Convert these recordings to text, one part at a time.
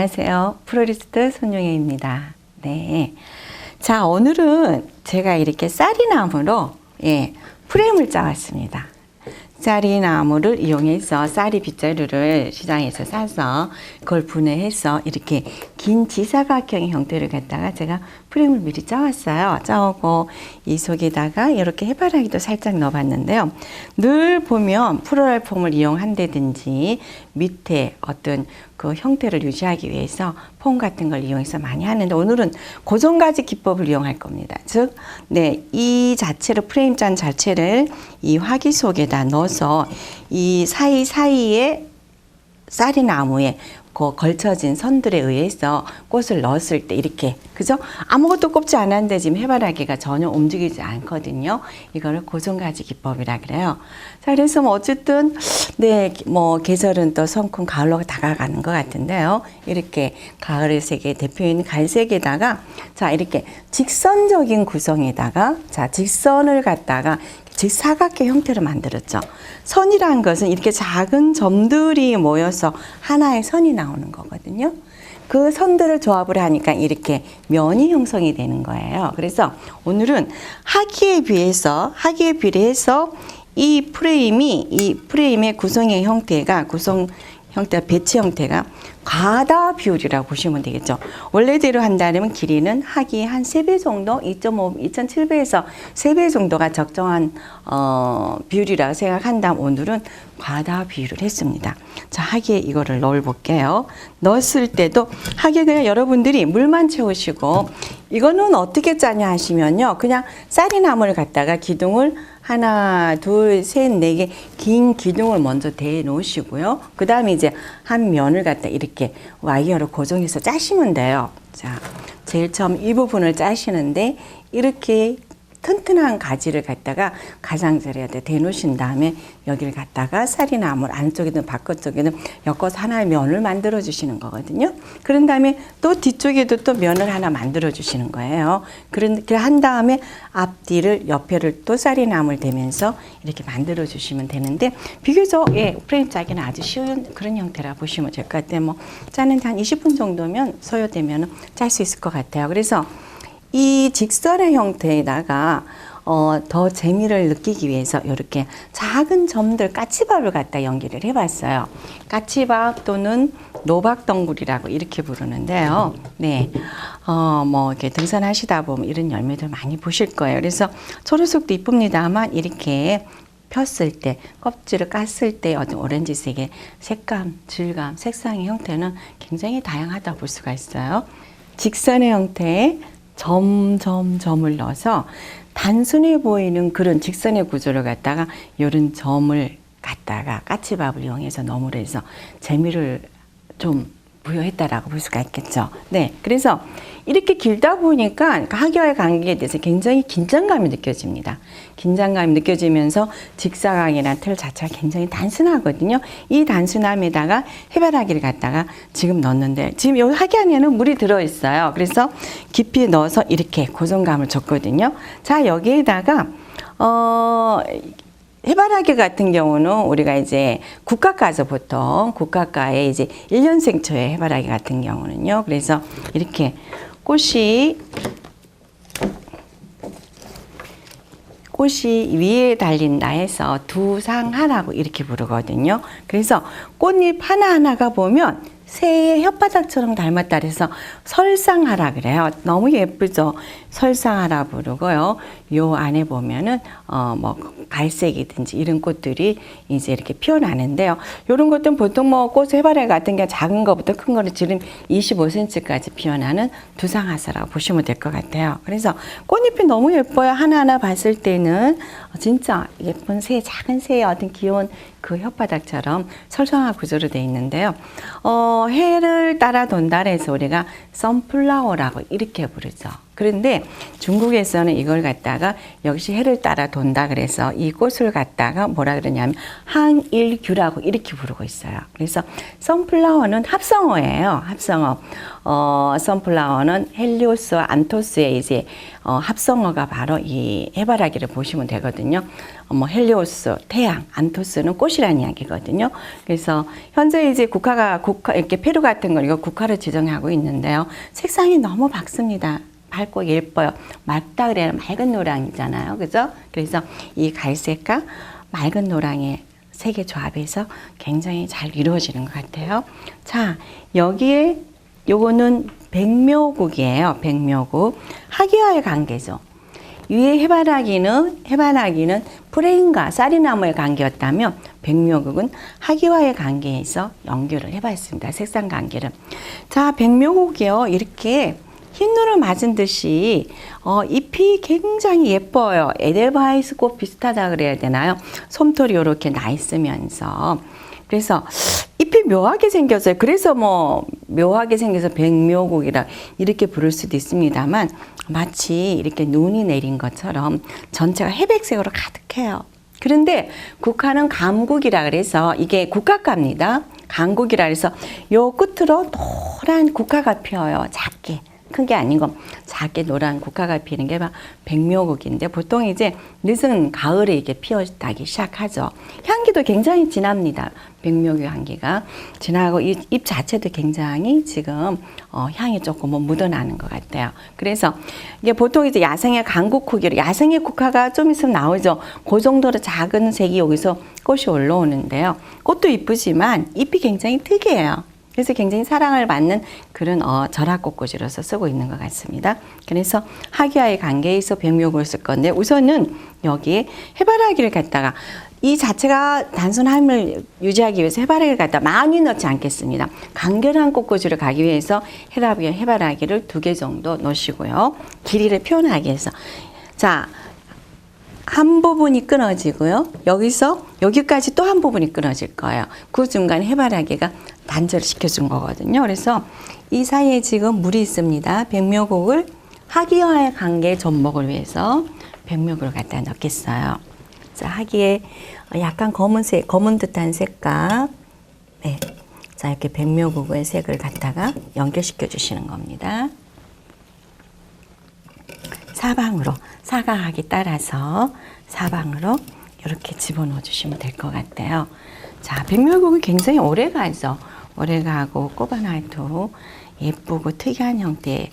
안녕하세요. 플로리스트 손용혜입니다. 네. 자, 오늘은 제가 이렇게 쌀이나무로 프레임을 짜왔습니다. 쌀이나무를 이용해서 쌀이 빗자루를 시장에서 사서 그걸 분해해서 이렇게 긴 지사각형의 형태를 갖다가 제가 프레임을 미리 짜왔어요. 짜오고 이 속에다가 이렇게 해바라기도 살짝 넣어봤는데요. 늘 보면 플로럴 폼을 이용한다든지 밑에 어떤 그 형태를 유지하기 위해서 폼 같은 걸 이용해서 많이 하는데 오늘은 고정가지 기법을 이용할 겁니다. 즉, 이 자체를 프레임 짠 자체를 이 화기 속에다 넣어서 이 사이사이에 쌀이나무에 그 걸쳐진 선들에 의해서 꽃을 넣었을 때 이렇게, 그죠? 아무것도 꼽지 않았는데 지금 해바라기가 전혀 움직이지 않거든요. 이거를 고정가지 기법이라 그래요. 자, 그래서 어쨌든 계절은 또 성큼 가을로 다가가는 것 같은데요. 이렇게 가을의 세계 대표인 갈색에다가 자, 이렇게 직선적인 구성에다가 자, 직선을 갖다가 즉 사각형 형태로 만들었죠. 선이라는 것은 이렇게 작은 점들이 모여서 하나의 선이 나오는 거거든요. 그 선들을 조합을 하니까 이렇게 면이 형성이 되는 거예요. 그래서 오늘은 하기에 비례해서 이 프레임의 구성의 형태가 배치 형태가 과다 비율이라고 보시면 되겠죠. 원래대로 한다면 길이는 하기 한 3배 정도, 2.7배에서 3배 정도가 적정한 비율이라고 생각한다면 오늘은 과다 비율을 했습니다. 자, 하기에 이거를 넣어볼게요. 넣었을 때도 하기에 그냥 여러분들이 물만 채우시고 이거는 어떻게 짜냐 하시면요. 그냥 쌀이나무를 갖다가 기둥을 하나, 둘, 셋, 4개 긴 기둥을 먼저 대 놓으시고요. 그 다음에 이제 한 면을 갖다 이렇게 와이어로 고정해서 짜시면 돼요. 자, 제일 처음 이 부분을 짜시는데 이렇게 튼튼한 가지를 갖다가 가장자리에다 대놓으신 다음에 여기를 갖다가 쌀이나무 안쪽이든 바깥쪽이든 엮어서 하나의 면을 만들어 주시는 거거든요. 그런 다음에 또 뒤쪽에도 또 면을 하나 만들어 주시는 거예요. 그렇게 한 다음에 앞뒤를 옆에를 또 쌀이나무를 대면서 이렇게 만들어 주시면 되는데 비교적 프레임 짜기는 아주 쉬운 그런 형태라 보시면 될 것 같아요. 짜는데 한 20분 정도면 소요되면 짤 수 있을 것 같아요. 그래서 이 직선의 형태에다가 더 재미를 느끼기 위해서 이렇게 작은 점들 까치밥을 갖다 연기를 해봤어요. 까치밥 또는 노박덩굴이라고 이렇게 부르는데요. 네, 이렇게 등산하시다 보면 이런 열매들 많이 보실 거예요. 그래서 초록색도 이쁩니다만 이렇게 폈을 때, 껍질을 깠을 때 어떤 오렌지색의 색감, 질감, 색상의 형태는 굉장히 다양하다 볼 수가 있어요. 직선의 형태에 점을 넣어서 단순해 보이는 그런 직선의 구조를 갖다가 이런 점을 갖다가 까치밥을 이용해서 너무를 해서 재미를 좀 부여했다라고 볼 수가 있겠죠. 네, 그래서 이렇게 길다 보니까 하기와의 관계에 대해서 굉장히 긴장감이 느껴집니다. 긴장감이 느껴지면서 직사각이나 틀 자체가 굉장히 단순하거든요. 이 단순함에다가 해바라기를 갖다가 지금 넣었는데 지금 여기 하기 안에는 물이 들어있어요. 그래서 깊이 넣어서 이렇게 고정감을 줬거든요. 자, 여기에다가 해바라기 같은 경우는 우리가 이제 국화가죠. 보통 국화가에 이제 1년생초의 해바라기 같은 경우는요. 그래서 이렇게 꽃이 위에 달린다 해서 두상하라고 이렇게 부르거든요. 그래서 꽃잎 하나하나가 보면 새의 혓바닥처럼 닮았다 그래서 설상하라 그래요. 너무 예쁘죠? 설상하라 부르고요. 요 안에 보면은 갈색이든지 이런 꽃들이 이제 이렇게 피어나는데요. 요런 것들은 보통 꽃 해바라기 같은 게 작은 거부터 큰 거는 지름 25cm까지 피어나는 두상하사라고 보시면 될 것 같아요. 그래서 꽃잎이 너무 예뻐요. 하나하나 봤을 때는 진짜 예쁜 새, 작은 새의 어떤 귀여운 그 혓바닥처럼 설상화 구조로 되어 있는데요. 해를 따라 돈다 해서 우리가 선플라워라고 이렇게 부르죠. 그런데 중국에서는 이걸 갖다가 역시 해를 따라 돈다 그래서 이 꽃을 갖다가 뭐라 그러냐면 항일규라고 이렇게 부르고 있어요. 그래서 선플라워는 합성어예요. 합성어. 선플라워는 헬리오스와 안토스의 이제 합성어가 바로 이 해바라기를 보시면 되거든요. 뭐 헬리오스 태양, 안토스는 꽃이라는 이야기거든요. 그래서 현재 이제 국화 이렇게 페루 같은 걸 이거 국화를 지정하고 있는데요. 색상이 너무 밝습니다. 밝고 예뻐요. 맑다 그래야 맑은 노랑이잖아요. 그죠? 그래서 이 갈색과 맑은 노랑의 색의 조합에서 굉장히 잘 이루어지는 것 같아요. 자, 여기에 요거는 백묘국이에요. 백묘국. 하기와의 관계죠. 위에 해바라기는 프레임과 쌀이나무의 관계였다면 백묘국은 하기와의 관계에서 연결을 해봤습니다. 색상 관계를. 자, 백묘국이요. 이렇게 흰눈을 맞은 듯이 잎이 굉장히 예뻐요. 에델바이스 꽃 비슷하다 그래야 되나요? 솜털이 이렇게 나 있으면서. 그래서 잎이 묘하게 생겼어요. 그래서 뭐 묘하게 생겨서 백묘국이라 이렇게 부를 수도 있습니다만 마치 이렇게 눈이 내린 것처럼 전체가 회백색으로 가득해요. 그런데 국화는 감국이라 그래서 이게 국화과입니다. 감국이라 그래서 요 끝으로 노란 국화가 피어요. 작게. 큰 게 아니고 작게 노란 국화가 피는 게 백묘국인데 보통 이제 늦은 가을에 이게 피어나기 시작하죠. 향기도 굉장히 진합니다. 백묘국 향기가 진하고 잎 자체도 굉장히 지금 향이 조금 묻어나는 것 같아요. 그래서 이게 보통 이제 야생의 강국국이로 야생의 국화가 좀 있으면 나오죠. 그 정도로 작은 색이 여기서 꽃이 올라오는데요. 꽃도 이쁘지만 잎이 굉장히 특이해요. 그래서 굉장히 사랑을 받는 그런 절합꽃꽂이로서 쓰고 있는 것 같습니다. 그래서 하기와의 관계에서 백묘국을 쓸 건데 우선은 여기에 해바라기를 갖다가 이 자체가 단순함을 유지하기 위해서 해바라기를 갖다 많이 넣지 않겠습니다. 간결한 꽃꽂이를 가기 위해서 해바라기를 2개 정도 넣으시고요. 길이를 표현하기 위해서. 자, 한 부분이 끊어지고요. 여기서 여기까지 또 한 부분이 끊어질 거예요. 그 중간에 해바라기가 단절을 시켜준 거거든요. 그래서 이 사이에 지금 물이 있습니다. 백묘국을 하기와의 관계 접목을 위해서 백묘국을 갖다 넣겠어요. 자, 하기에 약간 검은색, 검은 듯한 색깔. 네. 자, 이렇게 백묘국의 색을 갖다가 연결시켜 주시는 겁니다. 사방으로, 사각하기 따라서 사방으로 이렇게 집어넣어 주시면 될 것 같아요. 자, 백묘국은 굉장히 오래 가죠. 오래 가고 꼬바나이토 예쁘고 특이한 형태의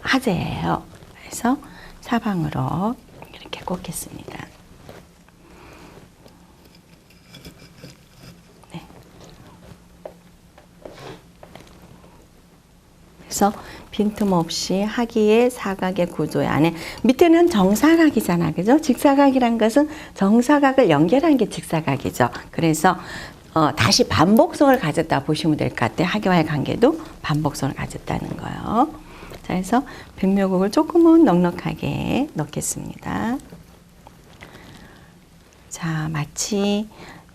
화재예요. 그래서 사방으로 이렇게 꽂겠습니다. 네. 그래서 빈틈없이 하기의 사각의 구조의 안에 밑에는 정사각이잖아, 그죠? 직사각이란 것은 정사각을 연결한 게 직사각이죠. 그래서 다시 반복성을 가졌다 보시면 될 것 같아요. 하기와의 관계도 반복성을 가졌다는 거예요. 자, 그래서 백묘국을 조금은 넉넉하게 넣겠습니다. 자, 마치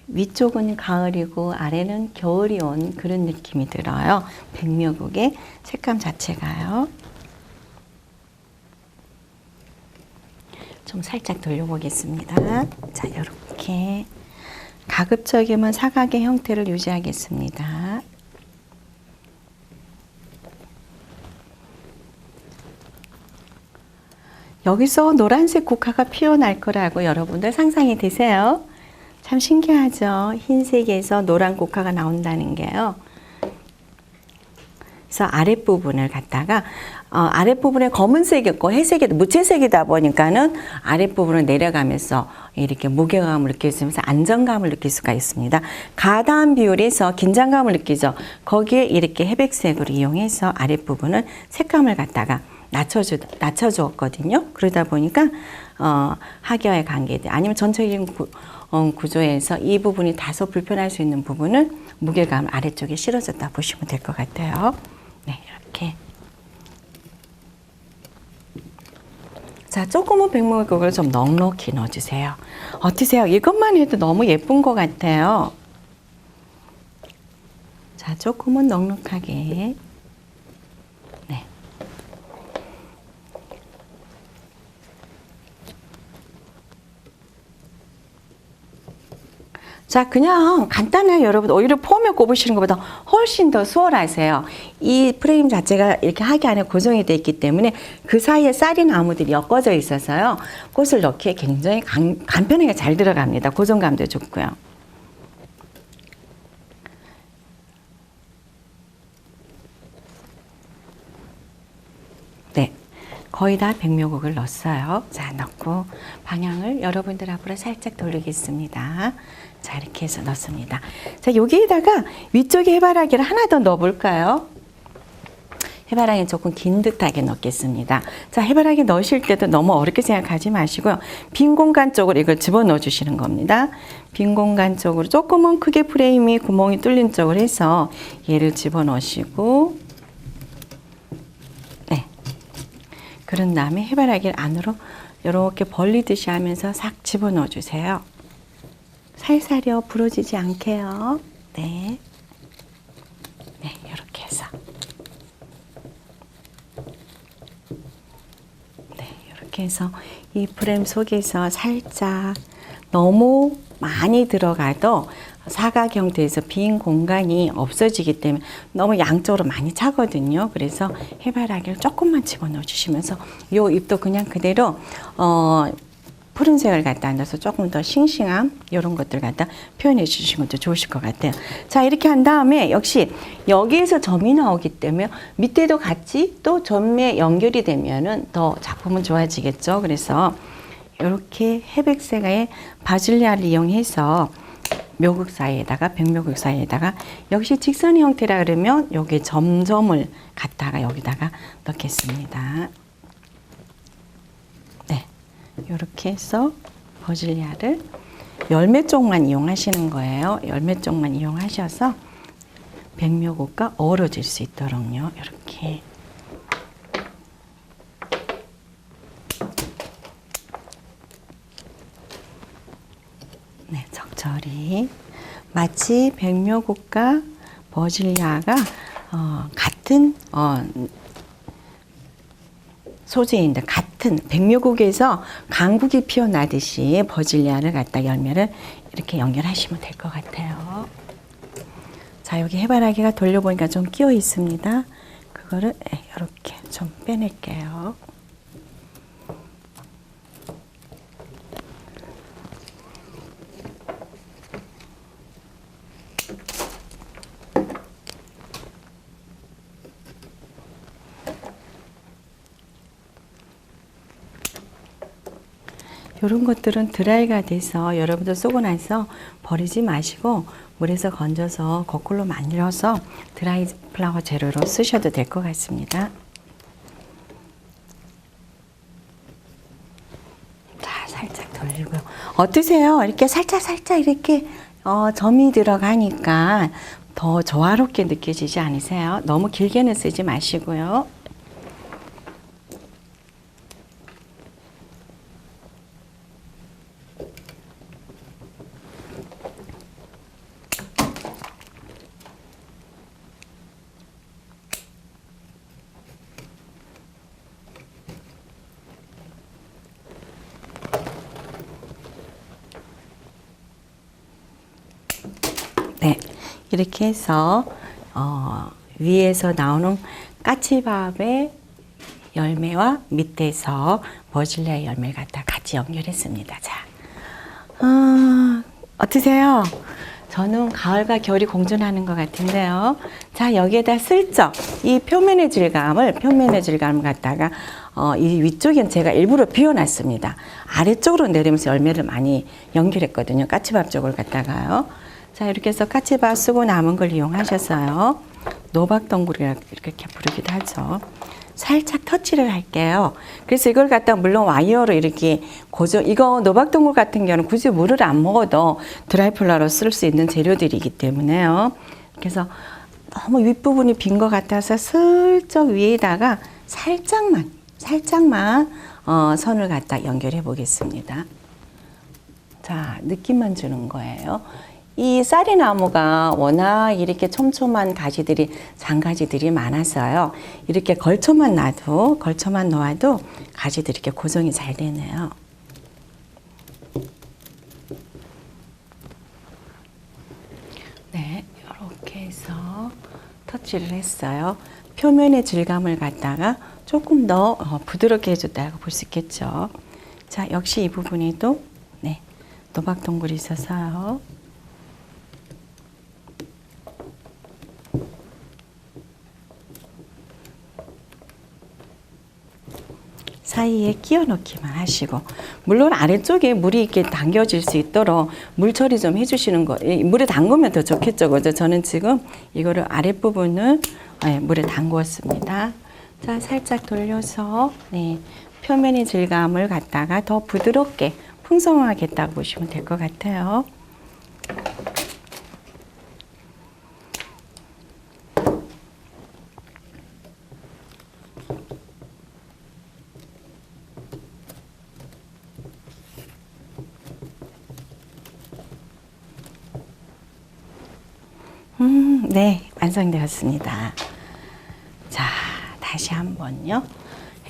위쪽은 가을이고 아래는 겨울이 온 그런 느낌이 들어요. 백묘국의 색감 자체가요. 좀 살짝 돌려보겠습니다. 자, 이렇게 가급적이면 사각의 형태를 유지하겠습니다. 여기서 노란색 국화가 피어날 거라고 여러분들 상상이 되세요? 참 신기하죠? 흰색에서 노란 국화가 나온다는 게요. 그래서 아랫부분을 갖다가 아랫부분에 검은색이었고 회색이 무채색이다 보니까는 아랫부분을 내려가면서 이렇게 무게감을 느낄 수 있으면서 안정감을 느낄 수가 있습니다. 가다한 비율에서 긴장감을 느끼죠. 거기에 이렇게 회백색으로 이용해서 아랫부분을 색감을 갖다가 낮춰주었거든요. 그러다 보니까 하기와의 관계들 아니면 전체적인 구조에서 이 부분이 다소 불편할 수 있는 부분은 무게감 아래쪽에 실어줬다 보시면 될 것 같아요. 네, 이렇게. 자, 조금은 백묘국을 좀 넉넉히 넣어주세요. 어떠세요? 이것만 해도 너무 예쁜 것 같아요. 자, 조금은 넉넉하게. 네. 자, 그냥 간단하게 여러분 오히려 폼에 꼽으시는 것보다 훨씬 더 수월하세요. 이 프레임 자체가 이렇게 하기 안에 고정이 되어 있기 때문에 그 사이에 쌀이 나무들이 엮어져 있어서요. 꽃을 넣기에 굉장히 간편하게 잘 들어갑니다. 고정감도 좋고요. 네. 거의 다 백묘국을 넣었어요. 자, 넣고 방향을 여러분들 앞으로 살짝 돌리겠습니다. 자, 이렇게 해서 넣습니다. 자, 여기에다가 위쪽에 해바라기를 하나 더 넣어볼까요? 해바라기는 조금 긴 듯하게 넣겠습니다. 자, 해바라기 넣으실 때도 너무 어렵게 생각하지 마시고요. 빈 공간 쪽으로 이걸 집어넣어 주시는 겁니다. 빈 공간 쪽으로 조금은 크게 프레임이 구멍이 뚫린 쪽으로 해서 얘를 집어넣으시고, 네. 그런 다음에 해바라기를 안으로 이렇게 벌리듯이 하면서 싹 집어넣어 주세요. 살살이요. 부러지지 않게요. 네. 네, 이렇게 해서. 네, 이렇게 해서 이 프레임 속에서 살짝 너무 많이 들어가도 사각 형태에서 빈 공간이 없어지기 때문에 너무 양쪽으로 많이 차거든요. 그래서 해바라기를 조금만 집어넣어 주시면서 요 잎도 그냥 그대로 푸른색을 갖다 넣어서 조금 더 싱싱함 이런 것들 갖다 표현해 주시는 것도 좋으실 것 같아요. 자, 이렇게 한 다음에 역시 여기에서 점이 나오기 때문에 밑에도 같이 또 점에 연결이 되면은 더 작품은 좋아지겠죠. 그래서 이렇게 회백색의 바질리아를 이용해서 묘국 사이에다가 백묘국 사이에다가 역시 직선 형태라 그러면 여기 점점을 갖다가 여기다가 넣겠습니다. 네, 이렇게 해서 버질리아를 열매 쪽만 이용하시는 거예요. 열매 쪽만 이용하셔서 백묘국과 어우러질 수 있도록요. 이렇게. 네, 적절히 마치 백묘국과 버질리아가 같은 소재인데 같은 백묘국에서 강국이 피어나듯이 버질리아를 갖다 열매를 이렇게 연결하시면 될 것 같아요. 자, 여기 해바라기가 돌려보니까 좀 끼어 있습니다. 그거를 이렇게 좀 빼낼게요. 이런 것들은 드라이가 돼서 여러분들 쏘고 나서 버리지 마시고 물에서 건져서 거꾸로 만들어서 드라이 플라워 재료로 쓰셔도 될 것 같습니다. 자, 살짝 돌리고요. 어떠세요? 이렇게 살짝 이렇게 점이 들어가니까 더 조화롭게 느껴지지 않으세요? 너무 길게는 쓰지 마시고요. 네, 이렇게 해서 위에서 나오는 까치밥의 열매와 밑에서 버질리아 열매를 갖다 같이 연결했습니다. 자, 어떠세요? 저는 가을과 겨울이 공존하는 것 같은데요. 자, 여기에다 슬쩍 이 표면의 질감을 갖다가 이 위쪽엔 제가 일부러 비워놨습니다. 아래쪽으로 내리면서 열매를 많이 연결했거든요. 까치밥 쪽을 갖다가요. 자, 이렇게 해서 까치밥 쓰고 남은 걸 이용하셔서요. 노박덩굴이라고 이렇게 부르기도 하죠. 살짝 터치를 할게요. 그래서 이걸 갖다 물론 와이어로 이렇게 이거 노박덩굴 같은 경우는 굳이 물을 안 먹어도 드라이플라워로 쓸 수 있는 재료들이기 때문에요. 그래서 너무 윗부분이 빈 것 같아서 슬쩍 위에다가 살짝만 선을 갖다 연결해 보겠습니다. 자, 느낌만 주는 거예요. 이 쌀이나무가 워낙 이렇게 촘촘한 가지들이, 장가지들이 많아서요. 이렇게 걸쳐만 놓아도 가지들이 이렇게 고정이 잘 되네요. 터치를 했어요. 표면의 질감을 갖다가 조금 더 부드럽게 해줬다고 볼 수 있겠죠. 자, 역시 이 부분에도 네, 노박 동굴이 있어서요. 사이에 끼워 넣기만 하시고, 물론 아래쪽에 물이 이렇게 담겨질 수 있도록 물 처리 좀 해주시는 거, 물에 담그면 더 좋겠죠. 그죠? 저는 지금 이거를 아랫부분을 물에 담궜습니다. 자, 살짝 돌려서 네, 표면의 질감을 갖다가 더 부드럽게 풍성하게 했다고 보시면 될 것 같아요. 네, 완성되었습니다. 자, 다시 한번요.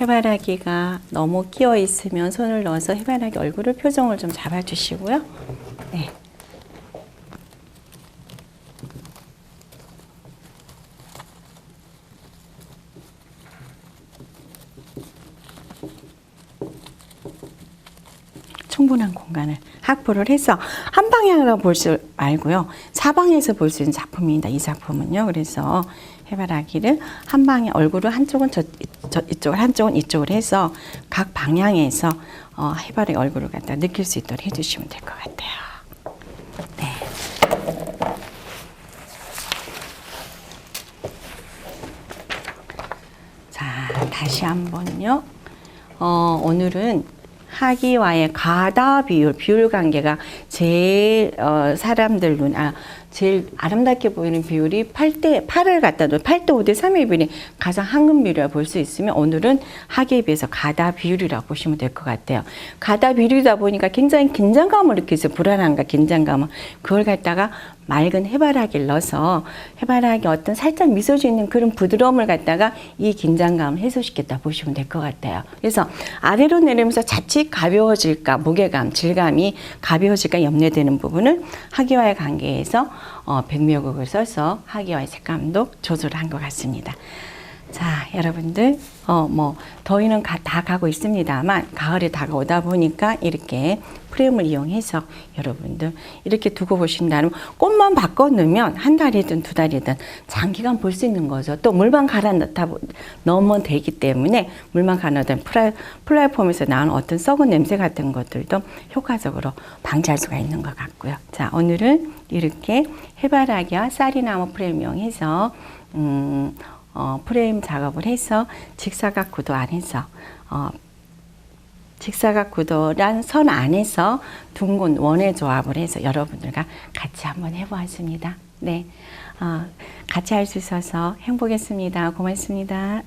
해바라기가 너무 끼어 있으면 손을 넣어서 해바라기 얼굴을 표정을 좀 잡아주시고요. 네. 충분한 공간을 확보를 해서 한 방향으로 볼 수 말고요. 사방에서 볼 수 있는 작품입니다. 이 작품은요. 그래서 해바라기를 한 방에 얼굴을 한쪽은 이쪽을 한쪽은 이쪽을 해서 각 방향에서 해바라기 얼굴을 갖다 느낄 수 있도록 해주시면 될 것 같아요. 네. 자, 다시 한번요. 오늘은 하기와의 가다 비율 관계가 제일 사람들 눈, 제일 아름답게 보이는 비율이 8을 갖다 놓은 8대 5대 3의 비율이 가장 황금 비율이라고 볼 수 있으면 오늘은 하기에 비해서 가다 비율이라고 보시면 될 것 같아요. 가다 비율이다 보니까 굉장히 긴장감을 느끼죠. 불안함과 긴장감을. 그걸 갖다가 맑은 해바라기를 넣어서 해바라기 어떤 살짝 미소 짓는 그런 부드러움을 갖다가 이 긴장감을 해소시켰다 보시면 될 것 같아요. 그래서 아래로 내리면서 자칫 가벼워질까, 무게감, 질감이 가벼워질까 염려되는 부분은 하기와의 관계에서 백미호국을 써서 하기와의 색감도 조절한 것 같습니다. 자, 여러분들 더위는 다 가고 있습니다만 가을이 다가오다 보니까 이렇게 프레임을 이용해서 여러분들 이렇게 두고 보신다면 꽃만 바꿔 넣으면 한 달이든 두 달이든 장기간 볼 수 있는 거죠. 또 물만 갈아 넣으면 되기 때문에 물만 갈아 넣은 플라이폼에서 나오는 어떤 썩은 냄새 같은 것들도 효과적으로 방지할 수가 있는 것 같고요. 자, 오늘은 이렇게 해바라기와 쌀이나무 프레임 이용해서 프레임 작업을 해서 직사각 구도 안에서 직사각 구도란 선 안에서 둥근 원의 조합을 해서 여러분들과 같이 한번 해보았습니다. 네, 같이 할 수 있어서 행복했습니다. 고맙습니다.